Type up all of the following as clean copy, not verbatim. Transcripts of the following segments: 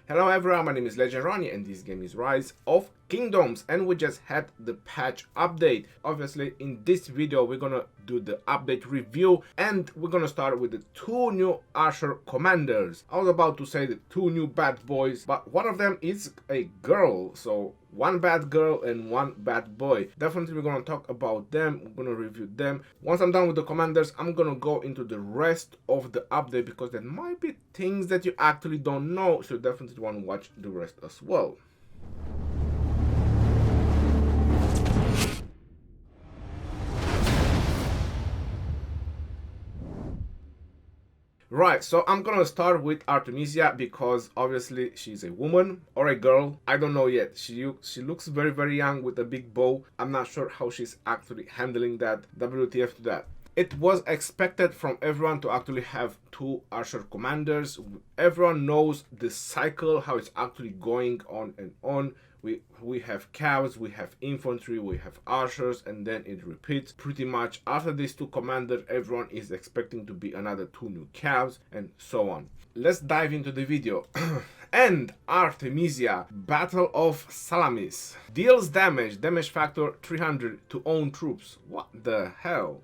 Hello everyone, my name is Legend Ronnie and this game is Rise of Kingdoms and we just had the patch update. Obviously in this video we're gonna do the update review and we're gonna start with the two new archer commanders. I was about to say the two new bad boys, but one of them is a girl, so one bad girl and one bad boy. Definitely we're gonna talk about them, we're gonna review them. Once I'm done with the commanders, I'm gonna go into the rest of the update because there might be things that you actually don't know, so you definitely want to watch the rest as well. Right, so I'm gonna start with Artemisia because obviously she's a woman or a girl. I don't know yet. She looks very young with a big bow. I'm not sure how she's actually handling that. WTF to that. It was expected from everyone to actually have two archer commanders. Everyone knows the cycle, how it's actually going on and on. We have Cavs, we have infantry, we have archers, and then it repeats. Pretty much after these two commanders, everyone is expecting to be another two new Cavs, and so on. Let's dive into the video. And Artemisia, Battle of Salamis. Deals damage factor 300 to own troops. What the hell?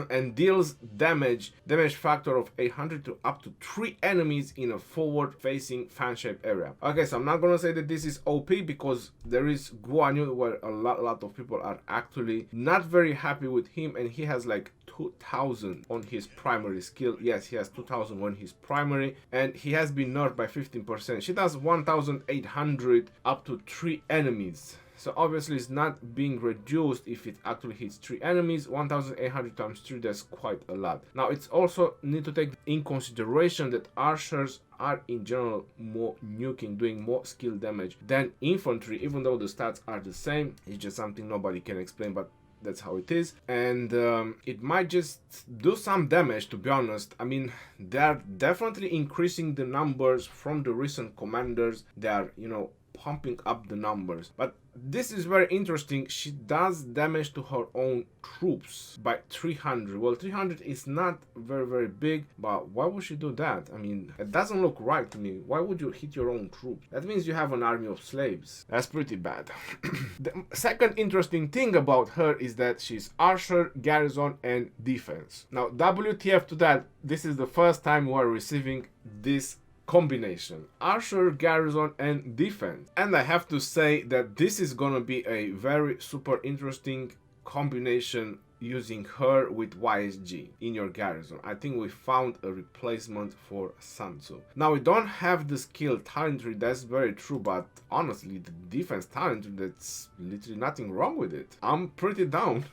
And deals damage factor of 800 to up to 3 enemies in a forward-facing fan-shaped area. Okay, so I'm not gonna say that this is OP because there is Guan Yu where a lot of people are actually not very happy with him, and he has like 2000 on his primary skill. Yes, he has 2000 on his primary, and he has been nerfed by 15%. She does 1800 up to 3 enemies. So obviously it's not being reduced if it actually hits 3 enemies. 1800 times 3, that's quite a lot. Now it's also need to take in consideration that archers are in general more nuking, doing more skill damage than infantry, even though the stats are the same. It's just something nobody can explain, but that's how it is. And it might just do some damage, to be honest. I mean, they're definitely increasing the numbers from the recent commanders. They are, you know, pumping up the numbers, but this is very interesting. She does damage to her own troops by 300. Well, 300 is not very big, but why would she do that? I mean, it doesn't look right to me. Why would you hit your own troops? That means you have an army of slaves. That's pretty bad. The second interesting thing about her is that she's archer, garrison, and defense. Now, WTF to that, this is the first time we're receiving this combination: archer, garrison, and defense. And I have to say that this is gonna be a very super interesting combination using her with YSG in your garrison. I think we found a replacement for Sun Tzu. Now we don't have the skill talentry, that's very true, but honestly the defense talentry, that's literally nothing wrong with it. I'm pretty down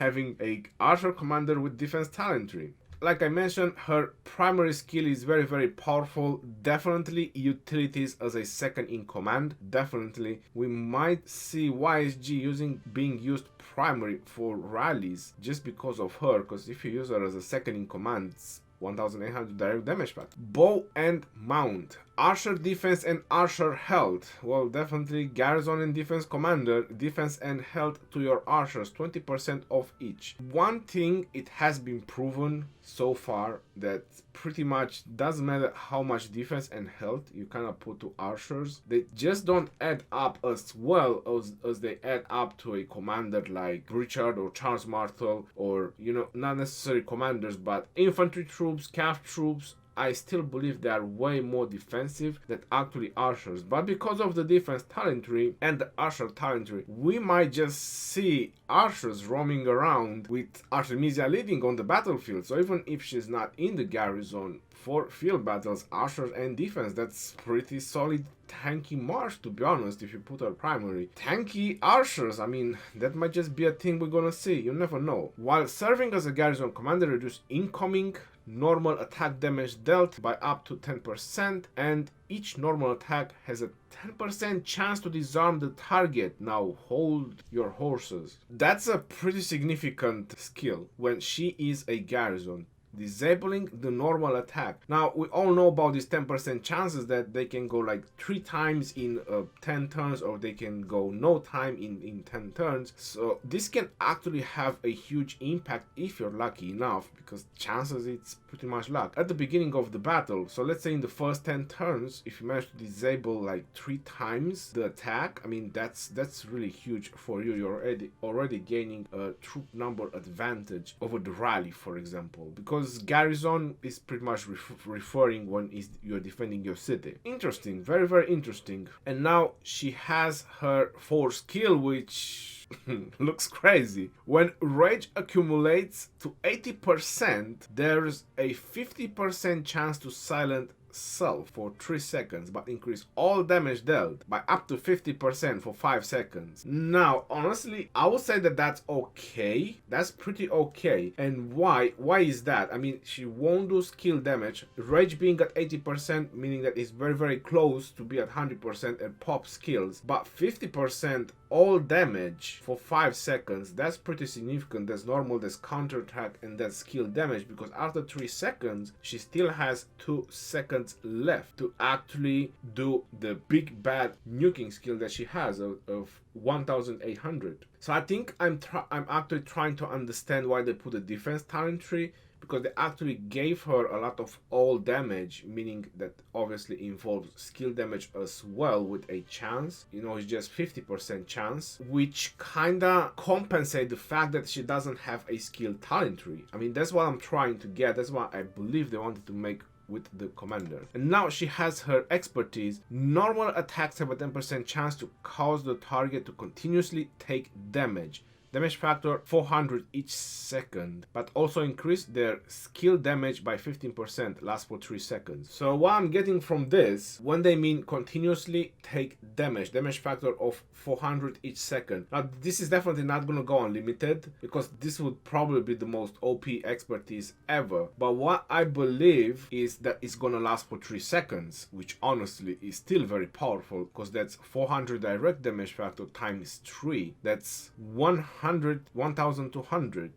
having a archer commander with defense talentry. Like I mentioned, her primary skill is very powerful. Definitely utilities as a second in command. Definitely we might see YSG being used primary for rallies just because of her, because if you use her as a second in command, 1800 direct damage pack. Bow and mount. Archer defense and archer health. Well, definitely garrison and defense commander, defense and health to your archers, 20% off each. One thing, it has been proven so far that pretty much doesn't matter how much defense and health you kind of put to archers, they just don't add up as well as they add up to a commander like Richard or Charles Martel, or, you know, not necessarily commanders but infantry troops, cav troops. I still believe they are way more defensive than actually archers, but because of the defense talentry and the archer talentry, we might just see archers roaming around with Artemisia leading on the battlefield. So even if she's not in the garrison for field battles, archers and defense, that's pretty solid tanky march, to be honest. If you put her primary tanky archers, I mean, that might just be a thing we're gonna see. You never know. While serving as a garrison commander, reduce incoming normal attack damage dealt by up to 10%, and each normal attack has a 10% chance to disarm the target. Now hold your horses. That's a pretty significant skill when she is a garrison. disabling the normal attack. Now, we all know about these 10% chances that they can go like 3 times in 10 turns, or they can go no time in 10 turns. So this can actually have a huge impact if you're lucky enough, because chances, it's pretty much luck. At the beginning of the battle, so let's say in the first 10 turns, if you manage to disable like 3 times the attack, I mean, that's really huge for you. You're already gaining a troop number advantage over the rally, for example, because Garrison is pretty much referring when you're defending your city. Interesting, very, very interesting. And now she has her 4th skill, which looks crazy. When rage accumulates to 80%, there's a 50% chance to silence self for 3 seconds, but increase all damage dealt by up to 50% for 5 seconds. Now, honestly, I would say that that's okay. That's pretty okay. And why? Why is that? I mean, she won't do skill damage. Rage being at 80%, meaning that it's very, very close to be at 100% and pop skills, but 50% all damage for 5 seconds. That's pretty significant. That's normal, that's counterattack, and that's skill damage, because after 3 seconds, she still has 2 seconds left to actually do the big bad nuking skill that she has of 1800. So I think I'm actually trying to understand why they put a defense talent tree, because they actually gave her a lot of all damage, meaning that obviously involves skill damage as well with a chance. You know, it's just 50% chance, which kinda compensate the fact that she doesn't have a skill talent tree. I mean, that's what I'm trying to get. That's what I believe they wanted to make with the commander. And now she has her expertise. Normal attacks have a 10% chance to cause the target to continuously take damage. Damage factor 400 each second, but also increase their skill damage by 15%, lasts for 3 seconds. So what I'm getting from this, when they mean continuously take damage factor of 400 each second. Now this is definitely not gonna go unlimited, because this would probably be the most OP expertise ever. But what I believe is that it's gonna last for 3 seconds, which honestly is still very powerful, because that's 400 direct damage factor times 3. That's 1200.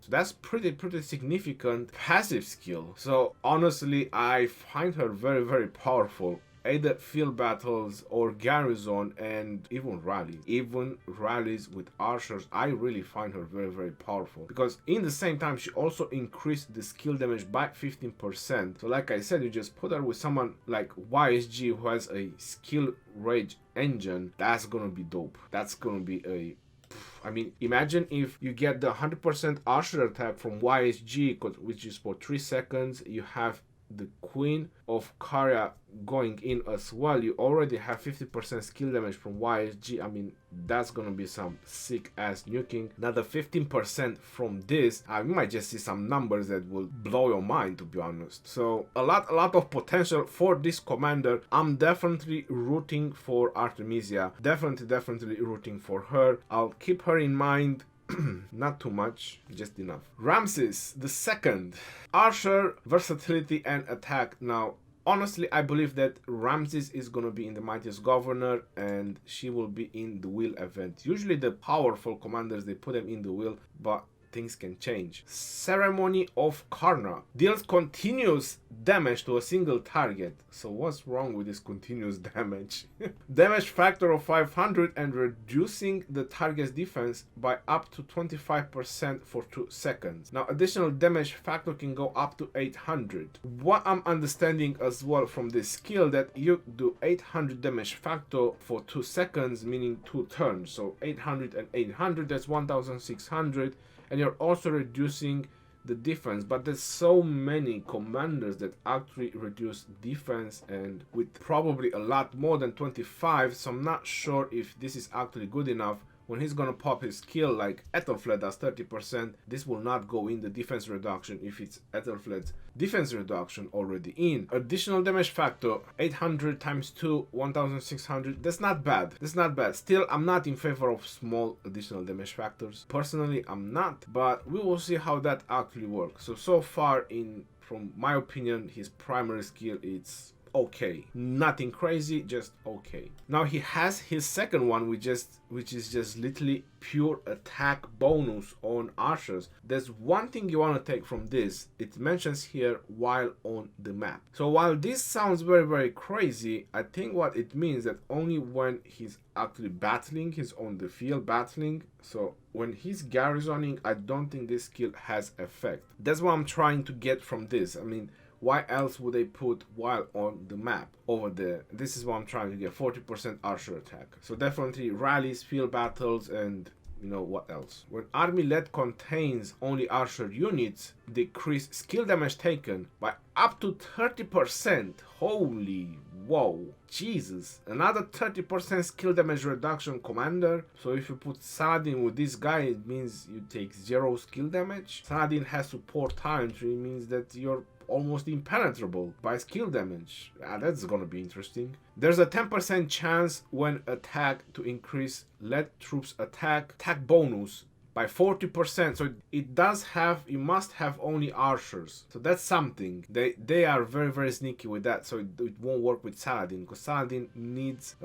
So that's pretty significant passive skill. So honestly, I find her very, very powerful. Either field battles or Garrison, and even rallies with archers, I really find her very, very powerful, because in the same time she also increased the skill damage by 15%. So like I said, you just put her with someone like YSG who has a skill rage engine. That's gonna be dope. That's gonna be I mean, imagine if you get the 100% archer attack from YSG, which is for 3 seconds. You have the Queen of Karya going in as well. You already have 50% skill damage from YSG. I mean, that's gonna be some sick ass nuking. Another 15% from this, we might just see some numbers that will blow your mind, to be honest. So a lot of potential for this commander. I'm definitely rooting for Artemisia. Definitely rooting for her. I'll keep her in mind. Not too much, just enough. Ramses II, archer, versatility and attack. Now, honestly, I believe that Ramses is gonna be in the Mightiest Governor, and she will be in the wheel event. Usually the powerful commanders, they put them in the wheel, but things can change. Ceremony of Karna deals continuous damage to a single target. So what's wrong with this continuous damage? Damage factor of 500 and reducing the target's defense by up to 25% for 2 seconds. Now additional damage factor can go up to 800. What I'm understanding as well from this skill, that you do 800 damage factor for 2 seconds, meaning 2 turns. So 800 and 800, that's 1600. And you're also reducing the defense, but there's so many commanders that actually reduce defense, and with probably a lot more than 25, so I'm not sure if this is actually good enough. When he's gonna pop his skill like Ethelflaed does 30%, this will not go in the defense reduction if it's Ethelflaed's defense reduction already in. Additional damage factor 800 times 2, 1600. That's not bad. Still, I'm not in favor of small additional damage factors. Personally, I'm not, but we will see how that actually works. So far, from my opinion, his primary skill is okay. Nothing crazy, just okay. Now he has his second one, which is just literally pure attack bonus on archers. There's one thing you want to take from this. It mentions here while on the map. So while this sounds very, very crazy, I think what it means that only when he's actually battling, he's on the field battling. So when he's garrisoning, I don't think this skill has effect. That's what I'm trying to get from this. I mean, why else would they put while on the map over there? This is what I'm trying to get, 40% archer attack. So definitely rallies, field battles, and you know what else. When army lead contains only archer units, decrease skill damage taken by up to 30%. Holy whoa, Jesus. Another 30% skill damage reduction commander. So if you put Saladin with this guy, it means you take 0 skill damage. Saladin has support time, so it means that you're almost impenetrable by skill damage. That's gonna be interesting. There's a 10% chance when attack to increase lead troops attack bonus by 40%. So it does have, you must have only archers. So that's something. They are very, very sneaky with that. So it won't work with Saladin, because Saladin needs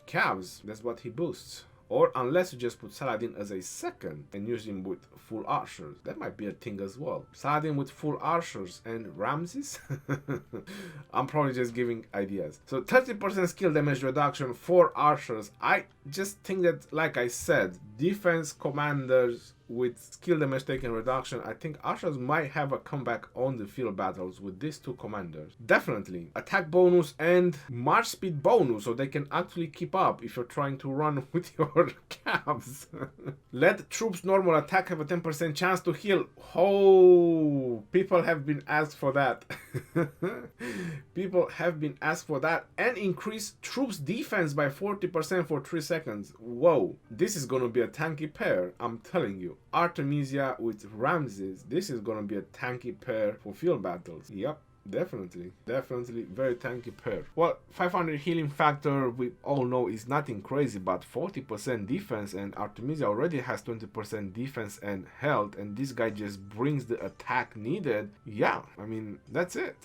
calves. That's what he boosts. Or unless you just put Saladin as a second and use him with full archers. That might be a thing as well. Saladin with full archers and Ramses? I'm probably just giving ideas. So 30% skill damage reduction for archers. I just think that, like I said, defense commanders with skill damage taken reduction, I think archers might have a comeback on the field battles with these two commanders. Definitely. Attack bonus and march speed bonus, so they can actually keep up if you're trying to run with your calves. Let troops normal attack have a 10% chance to heal. Oh, people have been asked for that. People have been asked for that. And increase troops defense by 40% for 3 seconds. Whoa, this is gonna be a tanky pair, I'm telling you. Artemisia with Ramses, this is gonna be a tanky pair for field battles. Yep, definitely very tanky pair. Well, 500 healing factor, we all know is nothing crazy, but 40% defense, and Artemisia already has 20% defense and health, and this guy just brings the attack needed. Yeah, I mean, that's it.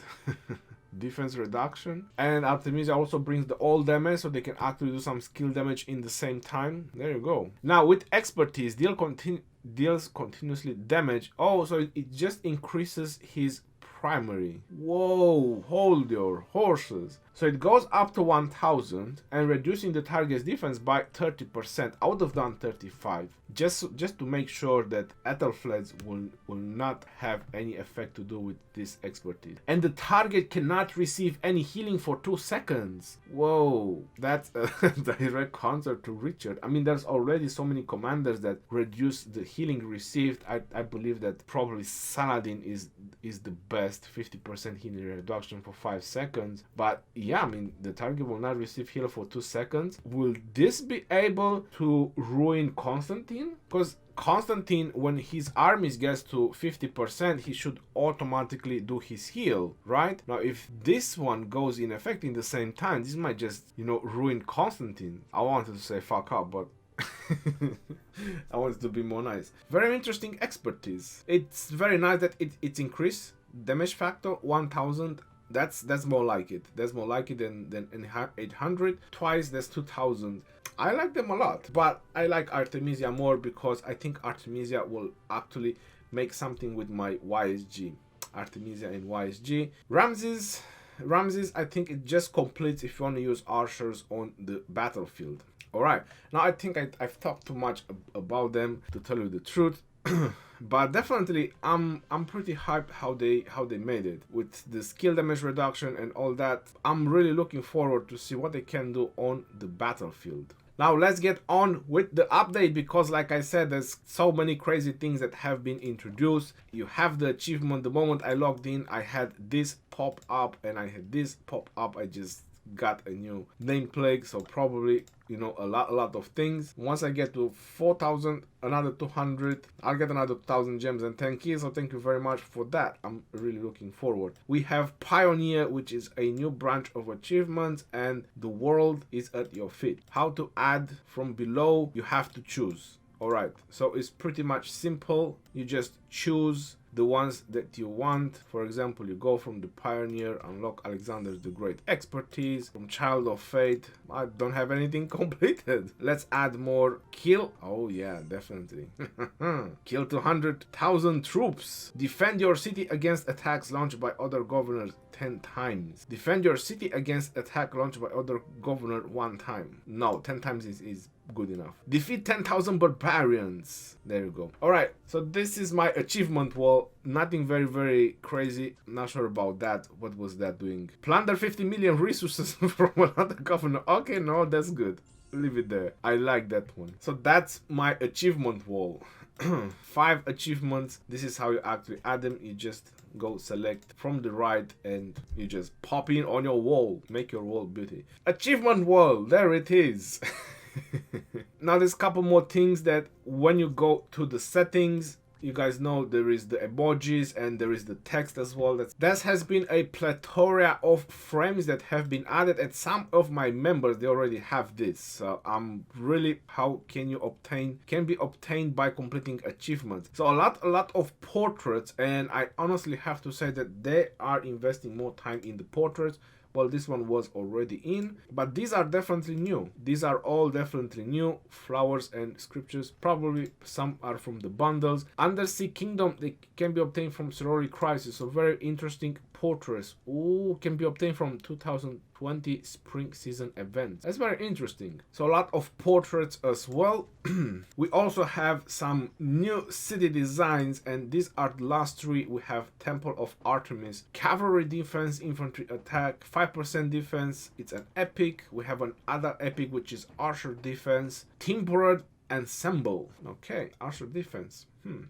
Defense reduction, and Artemisia also brings the all damage, so they can actually do some skill damage in the same time. There you go. Now with expertise, deals continuously damage. Oh, so it just increases his primary. Whoa, hold your horses. So it goes up to 1000 and reducing the target's defense by 30%. I would have done 35 just to make sure that Aethelflaeds will not have any effect to do with this expertise. And the target cannot receive any healing for 2 seconds. Whoa, that's a direct counter to Richard. I mean, there's already so many commanders that reduce the healing received. I believe that probably Saladin is the best, 50% healing reduction for 5 seconds. But yeah, I mean, the target will not receive heal for 2 seconds. Will this be able to ruin Constantine? Because Constantine, when his armies gets to 50%, he should automatically do his heal, right? Now, if this one goes in effect in the same time, this might just, ruin Constantine. I wanted to say fuck up, but I wanted to be more nice. Very interesting expertise. It's very nice that it's increased damage factor 1000. That's more like it. That's more like it than 800. Twice, that's 2000. I like them a lot, but I like Artemisia more because I think Artemisia will actually make something with my YSG. Artemisia and YSG. Ramses, I think it just completes if you want to use archers on the battlefield. Alright, now I think I've talked too much about them, to tell you the truth. But definitely I'm pretty hyped how they made it with the skill damage reduction and all that. I'm really looking forward to see what they can do on the battlefield. Now let's get on with the update, because like I said, there's so many crazy things that have been introduced. You have the achievement. The moment I logged in, I had this pop up and I had this pop up. I just got a new nameplate, so probably a lot of things. Once I get to 4,000, another 200, I'll get another 2,000 gems and 10 keys, so thank you very much for that. I'm really looking forward. We have Pioneer, which is a new branch of achievements, and the world is at your feet. How to add from below, you have to choose. Alright, so it's pretty much simple. You just choose the ones that you want. For example, you go from the Pioneer, unlock Alexander the Great expertise. From Child of Fate, I don't have anything completed. Let's add more. Kill. Oh yeah, definitely. Kill 200,000 troops. Defend your city against attacks launched by other governors 10 times. Defend your city against attack launched by other governor 1 time. No, 10 times is good enough. Defeat 10,000 barbarians. There you go. Alright, so this is my achievement wall. Nothing very crazy. Not sure about that. What was that doing? Plunder 50 million resources from another governor. Okay, no, that's good. Leave it there. I like that one. So that's my achievement wall. 5 achievements. This is how you actually add them. You just go select from the right and you just pop in on your wall. Make your wall beauty. Achievement wall. There it is. Now there's a couple more things that when you go to the settings, you guys know there is the emojis and there is the text as well. That has been a plethora of frames that have been added, and some of my members, they already have this. So I'm really, how can you obtain, can be obtained by completing achievements. So a lot of portraits, and I honestly have to say that they are investing more time in the portraits. Well, this one was already in, but these are definitely new. These are all definitely new. Flowers and scriptures, probably some are from the bundles. Undersea Kingdom, they can be obtained from Sorority Crisis, so very interesting portraits. Ooh, can be obtained from 2020 spring season events. That's very interesting. So a lot of portraits as well. We also have some new city designs, and these are the last 3. We have Temple of Artemis, Cavalry defense, Infantry attack, 5% defense. It's an epic. We have another epic which is Archer defense, Timbered Ensemble. Okay, Archer defense.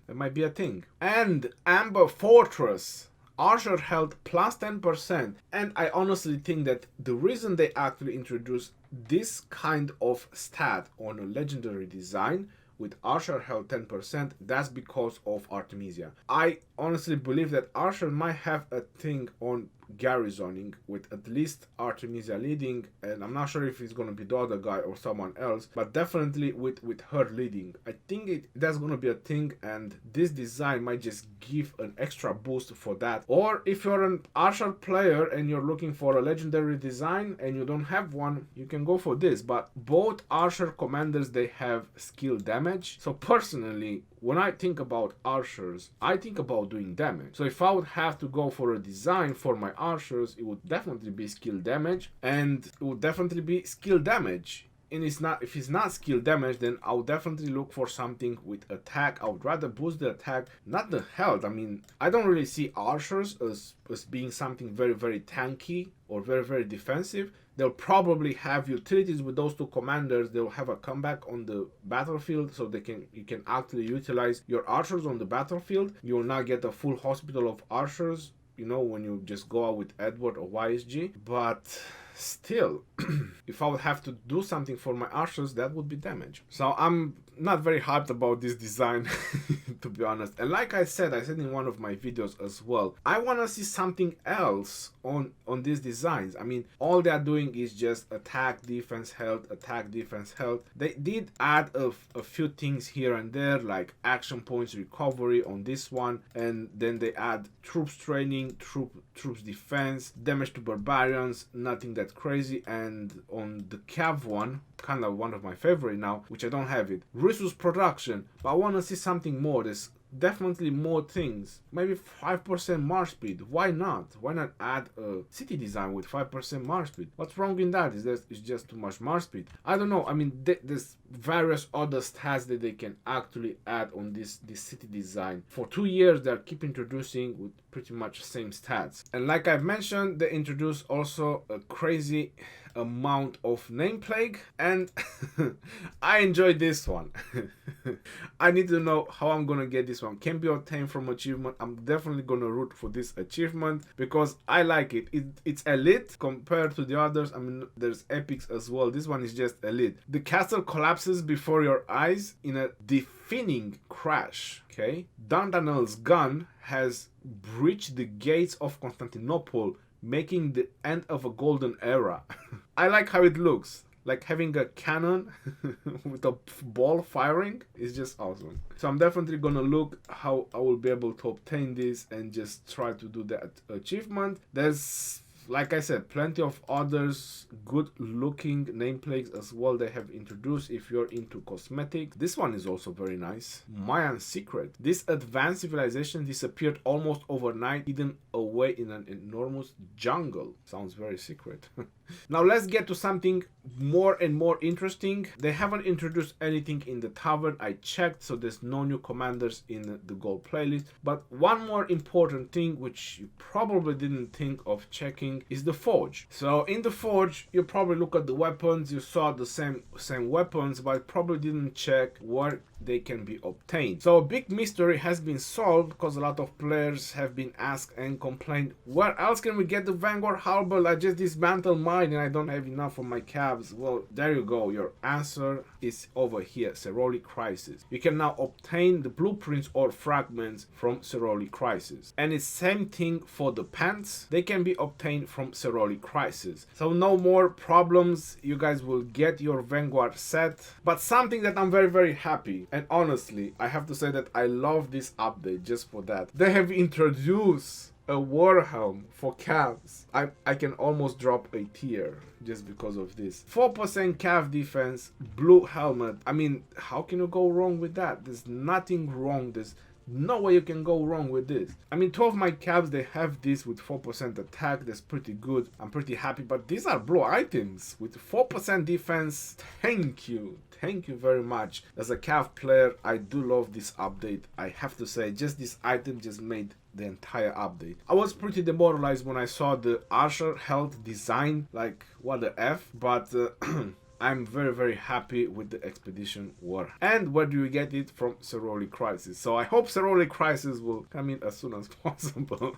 That might be a thing. And Amber Fortress. Archer health plus 10%, and I honestly think that the reason they actually introduced this kind of stat on a legendary design with Archer health 10%, that's because of Artemisia. I honestly believe that Archer might have a thing on garrisoning with at least Artemisia leading, and I'm not sure if it's gonna be the other guy or someone else, but definitely with her leading. I think that's gonna be a thing, and this design might just give an extra boost for that. Or if you're an Archer player and you're looking for a legendary design and you don't have one, you can go for this. But both Archer commanders, they have skill damage. So personally, when I think about archers, I think about doing damage. So if I would have to go for a design for my archers, it would definitely be skill damage, and it would definitely be skill damage. And if it's not skill damage, then I would definitely look for something with attack. I would rather boost the attack, not the health. I mean, I don't really see archers as being something very tanky or very defensive. They'll probably have utilities with those 2 commanders. They'll have a comeback on the battlefield, so you can actually utilize your archers on the battlefield. You will not get a full hospital of archers, you know, when you just go out with Edward or YSG. But still, if I would have to do something for my archers, that would be damage. So I'm not very hyped about this design, to be honest. And like I said in one of my videos as well, I want to see something else on these designs. I mean, all they're doing is just attack, defense, health, attack, defense, health. They did add a few things here and there, like action points recovery on this one, and then they add troops training, troops defense, damage to barbarians, nothing that crazy. And on the Cav one, kind of one of my favorite now, which I don't have it, resource production, but I want to see something more. There's definitely more things. Maybe 5% march speed. Why not add a city design with 5% march speed? What's wrong in that? It's just too much march speed. I don't know. I mean, there's various other stats that they can actually add on this city design. For 2 years they keep introducing with pretty much the same stats. And like I've mentioned, they introduced also a crazy amount of name plague, and I enjoyed this one. I need to know how I'm gonna get this one. Can be obtained from achievement. I'm definitely gonna root for this achievement because I like it. It's elite compared to the others. I mean, there's epics as well. This one is just elite. The castle collapses before your eyes in a deafening crash. Okay, Dardanel's gun has breached the gates of Constantinople, making the end of a golden era. I like how it looks. like having a cannon with a ball firing is just awesome. So I'm definitely gonna look how I will be able to obtain this and just try to do that achievement. There's, like I said, plenty of others good looking nameplates as well they have introduced if you're into cosmetic. This one is also very nice. Mayan Secret. This advanced civilization disappeared almost overnight, hidden away in an enormous jungle. Sounds very secret. Now let's get to something more and more interesting. They haven't introduced anything in the tavern. I checked, so there's no new commanders in the gold playlist. But one more important thing which you probably didn't think of checking is the forge. So in the forge, you probably look at the weapons, you saw the same weapons, but probably didn't check where they can be obtained. So a big mystery has been solved because a lot of players have been asked and complained, where else can we get the Vanguard Halberd? I just dismantled mine and I don't have enough for my cabs. Well, there you go. Your answer is over here, Ceroli Crisis. You can now obtain the blueprints or fragments from Ceroli Crisis. And it's same thing for the pants. They can be obtained from Ceroli Crisis. So no more problems. You guys will get your Vanguard set. But something that I'm very, very happy, and honestly, I have to say that I love this update just for that. They have introduced a war helm for calves. I can almost drop a tear just because of this. 4% calf defense, blue helmet. I mean, how can you go wrong with that? There's nothing wrong. There's no way you can go wrong with this. I mean, 2 of my cabs, they have this with 4% attack. That's pretty good. I'm pretty happy. But these are blue items with 4% defense. Thank you. Thank you very much. As a cav player, I do love this update. I have to say, just this item just made the entire update. I was pretty demoralized when I saw the Archer health design, like what the F, but I'm very, very happy with the Expedition War. And where do you get it? From Ceroli Crisis. So I hope Ceroli Crisis will come in as soon as possible.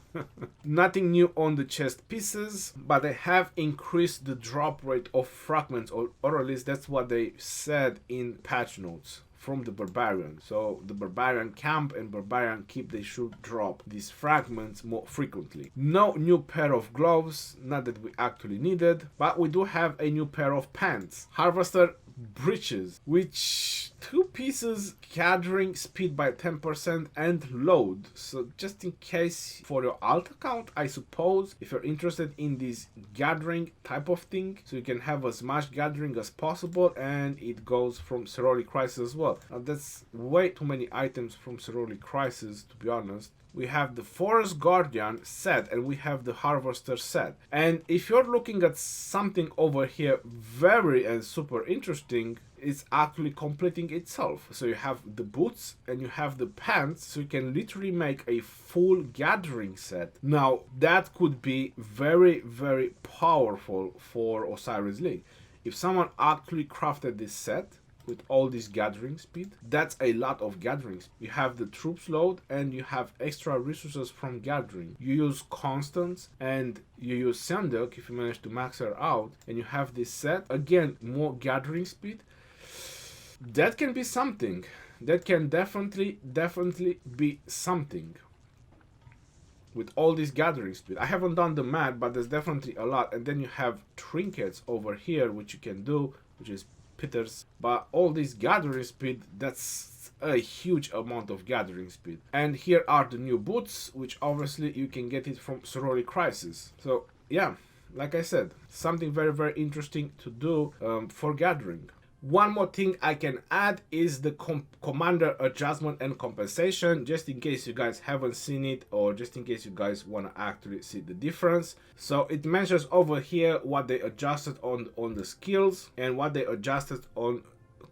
Nothing new on the chest pieces, but they have increased the drop rate of fragments, or at least that's what they said in patch notes from the Barbarian. So the Barbarian camp and Barbarian keep, they should drop these fragments more frequently. No new pair of gloves, not that we actually needed, but we do have a new pair of pants. Harvester breeches, which 2 pieces, gathering speed by 10% and load. So just in case for your alt account, I suppose, if you're interested in this gathering type of thing, so you can have as much gathering as possible, and it goes from Ceroli Crisis as well. Now that's way too many items from Ceroli Crisis, to be honest. We have the Forest Guardian set and we have the Harvester set. And if you're looking at something over here very and super interesting, it's actually completing itself. So you have the boots and you have the pants, so you can literally make a full gathering set. Now that could be very, very powerful for Osiris League. If someone actually crafted this set with all this gathering speed, that's a lot of gathering. You have the troops load and you have extra resources from gathering. You use constants and you use Sandok if you manage to max her out, and you have this set again, more gathering speed. That can be something. That can definitely be something with all this gathering speed. I haven't done the math, but there's definitely a lot. And then you have trinkets over here which you can do, which is Peters, but all this gathering speed, that's a huge amount of gathering speed. And here are the new boots, which obviously you can get it from Ceroli Crisis. So yeah, like I said, something very, very interesting to do for gathering. One more thing I can add is the commander adjustment and compensation, just in case you guys haven't seen it, or just in case you guys want to actually see the difference. So it mentions over here what they adjusted on the skills and what they adjusted on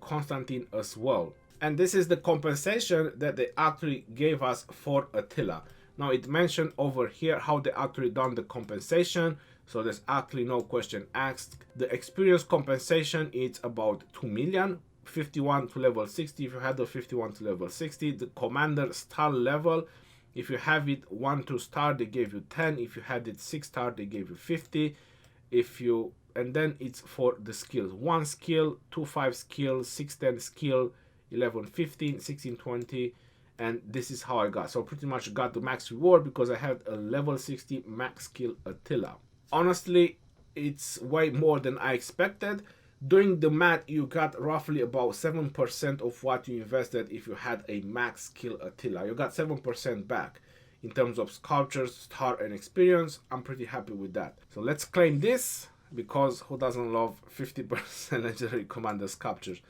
Constantine as well. And this is the compensation that they actually gave us for Attila. Now it mentioned over here how they actually done the compensation. So there's actually no question asked. The experience compensation is about 2 million, 51 to level 60 if you had the 51 to level 60. The commander star level, if you have it 1 to star, they gave you 10. If you had it 6 star, they gave you 50. And then it's for the skills. 1 skill, 2 5 skill, 6 10 skill, 11 15, 16 20. And this is how I got. So pretty much got the max reward because I had a level 60 max skill Attila. Honestly, it's way more than I expected. Doing the math, you got roughly about 7% of what you invested if you had a max skill Attila. You got 7% back. In terms of sculptures, star, and experience, I'm pretty happy with that. So let's claim this, because who doesn't love 50% legendary commander sculptures?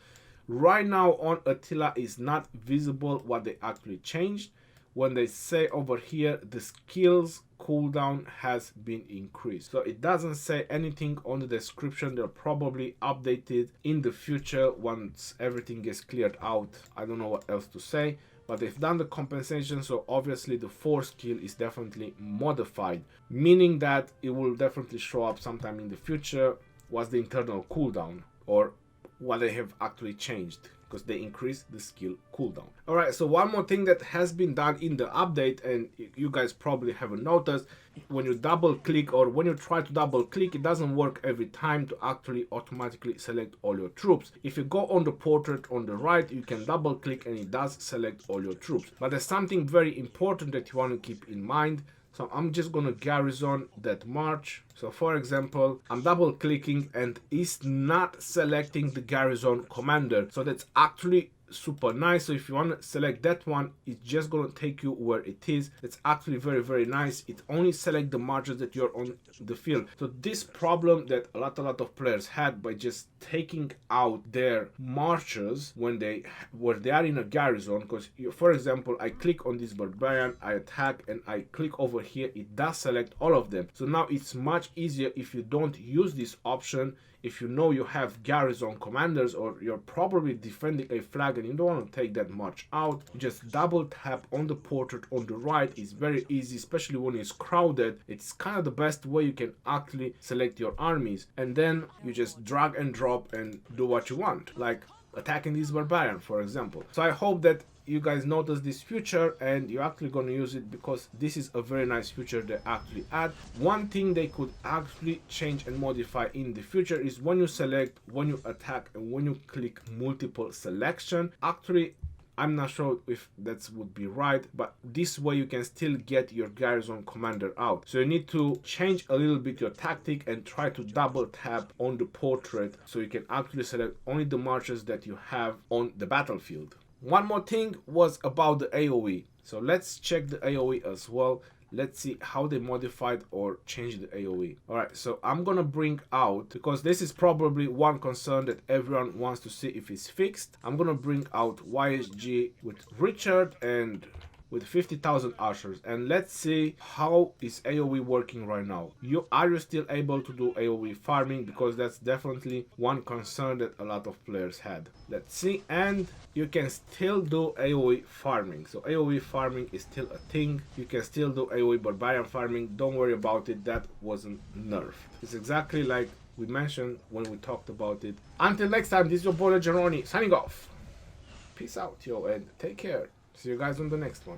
Right now on Attila is not visible what they actually changed. When they say over here the skills cooldown has been increased, so it doesn't say anything on the description. They'll probably update it in the future once everything gets cleared out. I don't know what else to say, but they've done the compensation, so obviously the 4 skill is definitely modified, meaning that it will definitely show up sometime in the future what's the internal cooldown or what they have actually changed, because they increased the skill cooldown. Alright, so one more thing that has been done in the update, and you guys probably haven't noticed, when you double click or when you try to double click, it doesn't work every time to actually automatically select all your troops. If you go on the portrait on the right, you can double click and it does select all your troops. But there's something very important that you want to keep in mind. So I'm just gonna garrison that march. So for example, I'm double clicking and it's not selecting the garrison commander. So that's actually super nice. So if you want to select that one, it's just going to take you where it is. It's actually very nice. It only select the marches that you're on the field. So this problem that a lot of players had by just taking out their marches when they are in a garrison, because for example, I click on this barbarian, I attack, and I click over here, it does select all of them. So now it's much easier if you don't use this option. If you know you have garrison commanders or you're probably defending a flag and you don't want to take that much out, you just double tap on the portrait on the right. It's very easy, especially when it's crowded. It's kind of the best way you can actually select your armies, and then you just drag and drop and do what you want, like attacking this barbarian, for example. So I hope that you guys notice this feature and you're actually going to use it, because this is a very nice feature they actually add. One thing they could actually change and modify in the future is when you select, when you attack, and when you click multiple selection. Actually, I'm not sure if that would be right, but this way you can still get your garrison commander out. So you need to change a little bit your tactic and try to double tap on the portrait so you can actually select only the marches that you have on the battlefield. One more thing was about the AoE. So let's check the AoE as well. Let's see how they modified or changed the AoE. Alright, so I'm gonna bring out, because this is probably one concern that everyone wants to see if it's fixed. I'm gonna bring out YSG with Richard and with 50,000 ushers, and let's see how is AoE working right now. Are you still able to do AoE farming? Because that's definitely one concern that a lot of players had. Let's see, and you can still do AoE farming. So AoE farming is still a thing. You can still do AoE barbarian farming. Don't worry about it, that wasn't nerfed. It's exactly like we mentioned when we talked about it. Until next time, this is your boy Geroni signing off. Peace out, yo, and take care. See you guys on the next one.